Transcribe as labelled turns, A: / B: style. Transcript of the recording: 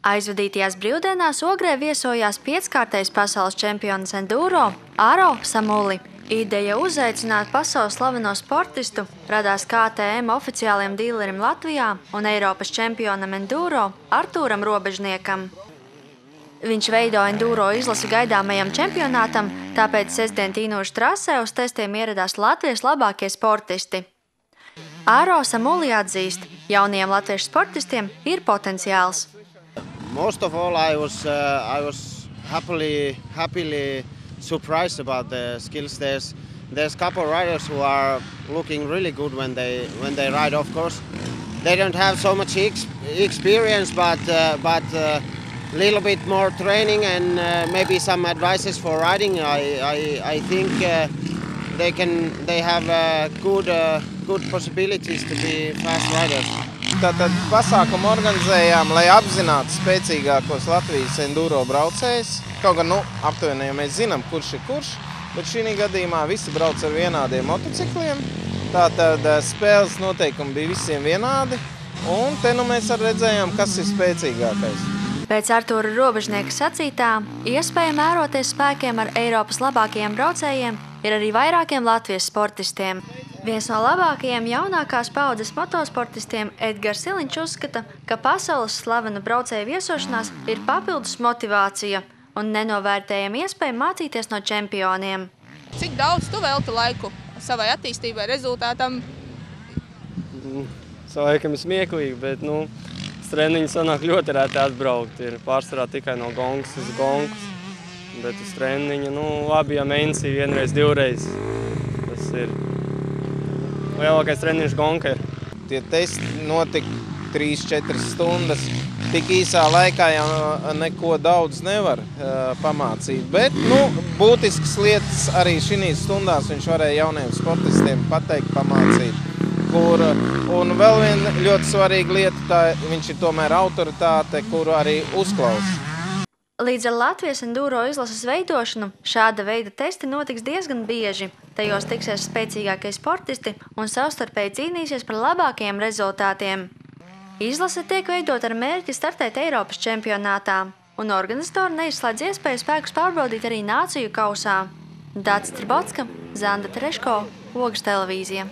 A: Aizvadītajās brīvdienās Ogrē viesojās pieckārtais pasaules čempions enduro Aro Samuli. Ideja uzaicināt pasaules slaveno sportistu radās KTM oficiāliem dīlerim Latvijā un Eiropas čempionam enduro Artūram Robežniekam. Viņš veido enduro izlasi gaidāmajam čempionātam, tāpēc sestdien Tīnošu trasē uz testiem ieradās Latvijas labākie sportisti. Aro Samuli atzīst, jaunajiem latviešu sportistiem ir potenciāls.
B: Most of all, I was happily surprised about the skills. There's a couple of riders who are looking really good when they ride. Of course, they don't have so much experience, but a little bit more training and maybe some advices for riding. I think they have good possibilities to be fast riders.
C: Tātad pasākumu organizējām, lai apzinātu spēcīgākos Latvijas enduro braucējus. Kaut gan, aptuveni, ja mēs zinām, kurš ir kurš, bet šī gadījumā visi brauc ar vienādiem motocikliem. Tātad spēles noteikumi bija visiem vienādi, un te mēs arī redzējām, kas ir spēcīgākais.
A: Pēc Artūra Robežnieka sacītā, iespēja mēroties spēkiem ar Eiropas labākajiem braucējiem ir arī vairākiem Latvijas sportistiem. Viens no labākajiem jaunākās paaudzes motosportistiem Edgars Siliņš uzskata, ka pasaules slavenu braucēju viesošanās ir papildus motivācija un nenovērtējama iespēja mācīties no čempioniem.
D: Cik daudz tu velti laiku savai attīstībai, rezultātam?
E: Laikam ir smieklīgi, bet treniņi sanāk ļoti rēti atbraukt. Ir pārsvarā tikai no gongas uz gongas, bet uz treniņu, labi, ja mēnesī vienreiz, divreiz. Tas ir lielākais treniņš gonka ir.
C: Tie testi notika 3-4 stundas. Tik īsā laikā jau neko daudz nevar pamācīt, bet būtiskas lietas arī šīs stundās viņš varēja jauniem sportistiem pateikt, pamācīt. Un vēl viena ļoti svarīga lieta, viņš ir tomēr autoritāte, kuru arī uzklausa.
A: Līdz ar Latvijas enduro izlases veidošanu šāda veida testi notiks diezgan bieži. Tajos tiksies spēcīgākie sportisti un savstarpēji cīnīsies par labākajiem rezultātiem. Izlase tiek veidot ar mērķi startēt Eiropas čempionātā, un organizatori neizslēdz iespēju spēkus pārbaudīt arī nāciju kausā. Dācis Tribotska, Zanda Tereško, Ogres televīzija.